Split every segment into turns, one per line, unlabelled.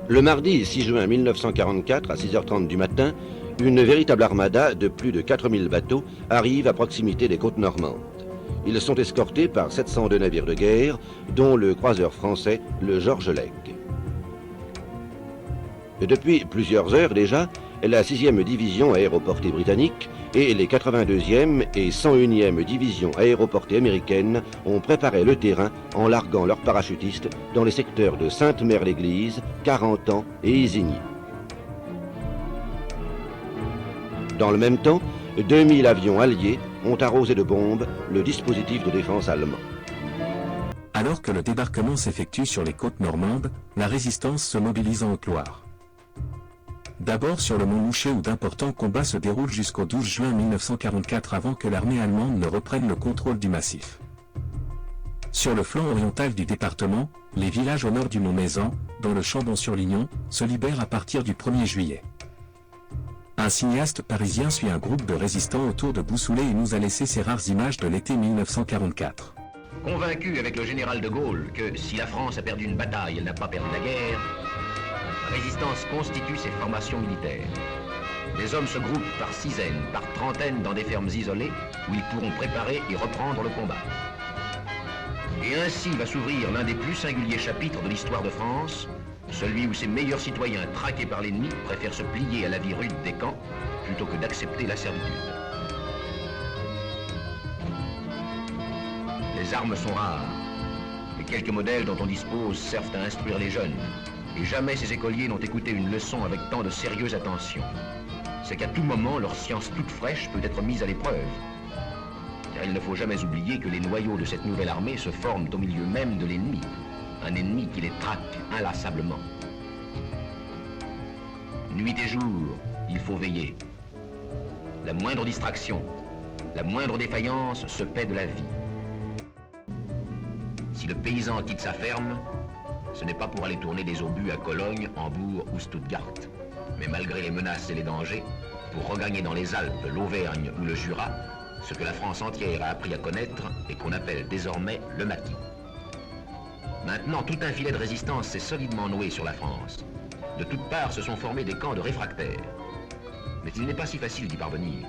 Le mardi 6 juin 1944, à 6h30 du matin, une véritable armada de plus de 4000 bateaux arrive à proximité des côtes normandes. Ils sont escortés par 702 navires de guerre, dont le croiseur français, le George Legge. Depuis plusieurs heures déjà, la 6e division aéroportée britannique et les 82e et 101e divisions aéroportées américaines ont préparé le terrain en larguant leurs parachutistes dans les secteurs de Sainte-Mère-l'Église, Carentan et Isigny. Dans le même temps, 2000 avions alliés ont arrosé de bombes le dispositif de défense allemand.
Alors que le débarquement s'effectue sur les côtes normandes, la résistance se mobilise en Haute-Loire. D'abord sur le mont Mouchet où d'importants combats se déroulent jusqu'au 12 juin 1944 avant que l'armée allemande ne reprenne le contrôle du massif. Sur le flanc oriental du département, les villages au nord du mont Mézan, dans le Chambon-sur-Lignon, se libèrent à partir du 1er juillet. Un cinéaste parisien suit un groupe de résistants autour de Boussoulet et nous a laissé ces rares images de l'été 1944.
Convaincu avec le général de Gaulle que si la France a perdu une bataille, elle n'a pas perdu la guerre, la résistance constitue ses formations militaires. Les hommes se groupent par dizaines, par trentaines dans des fermes isolées où ils pourront préparer et reprendre le combat. Et ainsi va s'ouvrir l'un des plus singuliers chapitres de l'histoire de France, celui où ses meilleurs citoyens, traqués par l'ennemi, préfèrent se plier à la vie rude des camps plutôt que d'accepter la servitude. Les armes sont rares. Les quelques modèles dont on dispose servent à instruire les jeunes. Et jamais ces écoliers n'ont écouté une leçon avec tant de sérieuse attention. C'est qu'à tout moment, leur science toute fraîche peut être mise à l'épreuve. Car il ne faut jamais oublier que les noyaux de cette nouvelle armée se forment au milieu même de l'ennemi. Un ennemi qui les traque inlassablement. Nuit et jour, il faut veiller. La moindre distraction, la moindre défaillance se paie de la vie. Si le paysan quitte sa ferme, ce n'est pas pour aller tourner des obus à Cologne, Hambourg ou Stuttgart, mais malgré les menaces et les dangers, pour regagner dans les Alpes, l'Auvergne ou le Jura, ce que la France entière a appris à connaître et qu'on appelle désormais le maquis. Maintenant, tout un filet de résistance s'est solidement noué sur la France. De toutes parts se sont formés des camps de réfractaires. Mais il n'est pas si facile d'y parvenir.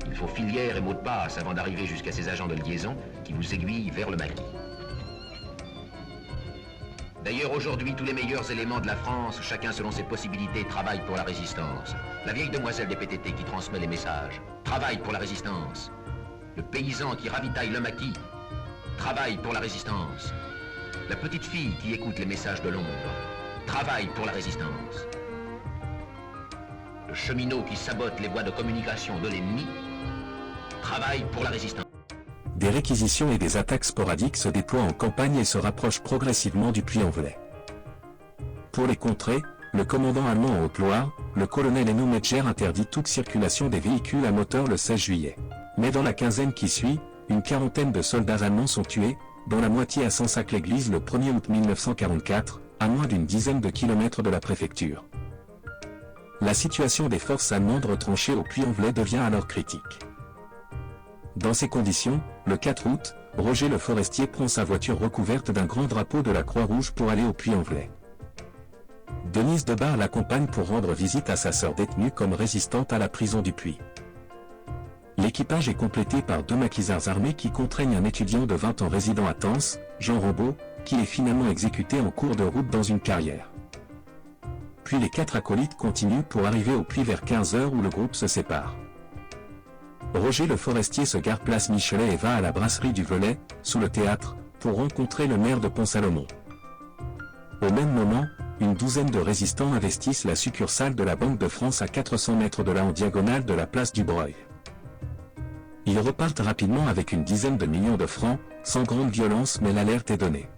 Il faut filière et mot de passe avant d'arriver jusqu'à ces agents de liaison qui vous aiguillent vers le maquis. D'ailleurs, aujourd'hui, tous les meilleurs éléments de la France, chacun selon ses possibilités, travaillent pour la résistance. La vieille demoiselle des PTT qui transmet les messages, travaille pour la résistance. Le paysan qui ravitaille le maquis, travaille pour la résistance. La petite fille qui écoute les messages de l'ombre, travaille pour la résistance. Le cheminot qui sabote les voies de communication de l'ennemi, travaille pour la résistance.
Des réquisitions et des attaques sporadiques se déploient en campagne et se rapprochent progressivement du Puy-en-Velay. Pour les contrer, le commandant allemand en Haute-Loire, le colonel Enno Metzger interdit toute circulation des véhicules à moteur le 16 juillet. Mais dans la quinzaine qui suit, une quarantaine de soldats allemands sont tués, dont la moitié à Sansac-l'Église le 1er août 1944, à moins d'une dizaine de kilomètres de la préfecture. La situation des forces allemandes retranchées au Puy-en-Velay devient alors critique. Dans ces conditions, le 4 août, Roger Le Forestier prend sa voiture recouverte d'un grand drapeau de la Croix-Rouge pour aller au Puy-en-Velay. Denise Debar l'accompagne pour rendre visite à sa sœur détenue comme résistante à la prison du Puy. L'équipage est complété par 2 maquisards armés qui contraignent un étudiant de 20 ans résidant à Tence, Jean Robot, qui est finalement exécuté en cours de route dans une carrière. Puis les 4 acolytes continuent pour arriver au Puy vers 15 h où le groupe se sépare. Roger Le Forestier se gare place Michelet et va à la brasserie du Velay, sous le théâtre, pour rencontrer le maire de Pont-Salomon. Au même moment, une douzaine de résistants investissent la succursale de la Banque de France à 400 mètres de là en diagonale de la place du Breuil. Ils repartent rapidement avec une dizaine de millions de francs, sans grande violence mais l'alerte est donnée.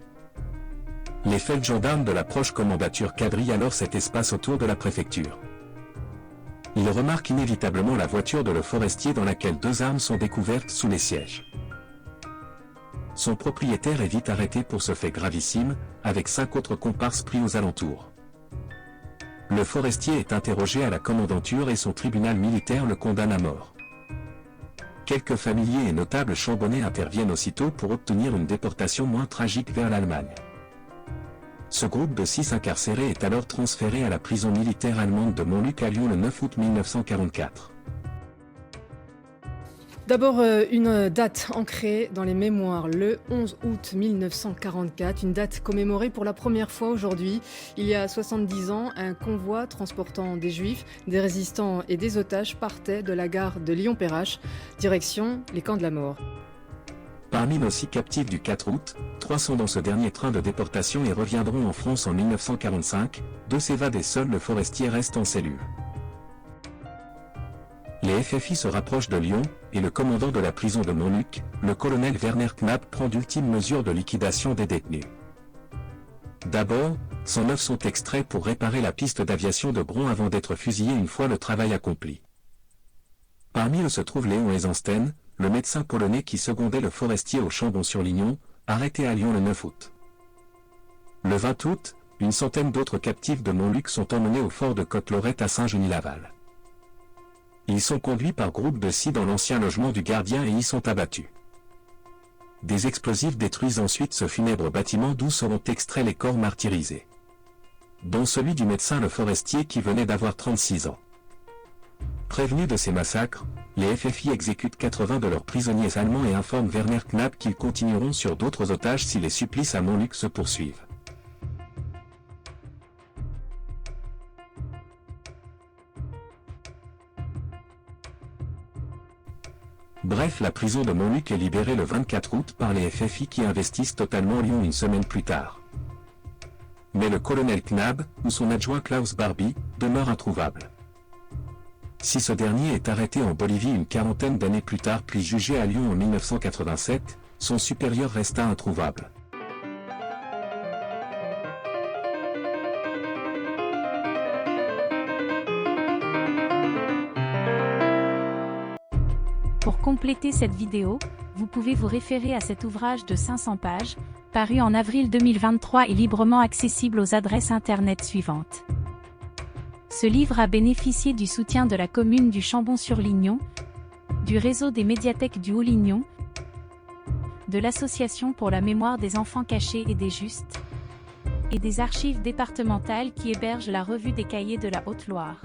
Les feldgendarmes de la proche commandature quadrillent alors cet espace autour de la préfecture. Ils remarquent inévitablement la voiture de Le Forestier dans laquelle 2 armes sont découvertes sous les sièges. Son propriétaire est vite arrêté pour ce fait gravissime, avec 5 autres comparses pris aux alentours. Le Forestier est interrogé à la commandanture et son tribunal militaire le condamne à mort. Quelques familiers et notables chambonnais interviennent aussitôt pour obtenir une déportation moins tragique vers l'Allemagne. Ce groupe de 6 incarcérés est alors transféré à la prison militaire allemande de Montluc à Lyon le 9 août 1944.
D'abord, une date ancrée dans les mémoires, le 11 août 1944, une date commémorée pour la première fois aujourd'hui. Il y a 70 ans, un convoi transportant des juifs, des résistants et des otages partait de la gare de Lyon-Perrache, direction les camps de la mort.
Parmi nos 6 captifs du 4 août, 3 sont dans ce dernier train de déportation et reviendront en France en 1945, 2 s'évadent et seul le Forestier reste en cellule. Les FFI se rapprochent de Lyon, et le commandant de la prison de Montluc, le colonel Werner Knapp, prend d'ultimes mesures de liquidation des détenus. D'abord, 109 sont extraits pour réparer la piste d'aviation de Bron avant d'être fusillés une fois le travail accompli. Parmi eux se trouve Léon Eisenstein, le médecin polonais qui secondait le Forestier au Chambon-sur-Lignon, arrêté à Lyon le 9 août. Le 20 août, une centaine d'autres captifs de Montluc sont emmenés au fort de Côte-Lorette à Saint-Genis-Laval. Ils sont conduits par groupes de 6 dans l'ancien logement du gardien et y sont abattus. Des explosifs détruisent ensuite ce funèbre bâtiment d'où seront extraits les corps martyrisés, dont celui du médecin le Forestier qui venait d'avoir 36 ans. Prévenus de ces massacres, les FFI exécutent 80 de leurs prisonniers allemands et informent Werner Knapp qu'ils continueront sur d'autres otages si les supplices à Montluc se poursuivent. Bref, la prison de Montluc est libérée le 24 août par les FFI qui investissent totalement Lyon une semaine plus tard. Mais le colonel Knapp, ou son adjoint Klaus Barbie, demeure introuvable. Si ce dernier est arrêté en Bolivie une quarantaine d'années plus tard puis jugé à Lyon en 1987, son supérieur resta introuvable.
Pour compléter cette vidéo, vous pouvez vous référer à cet ouvrage de 500 pages, paru en avril 2023 et librement accessible aux adresses internet suivantes. Ce livre a bénéficié du soutien de la commune du Chambon-sur-Lignon, du réseau des médiathèques du Haut-Lignon, de l'Association pour la mémoire des enfants cachés et des justes, et des archives départementales qui hébergent la revue des cahiers de la Haute-Loire.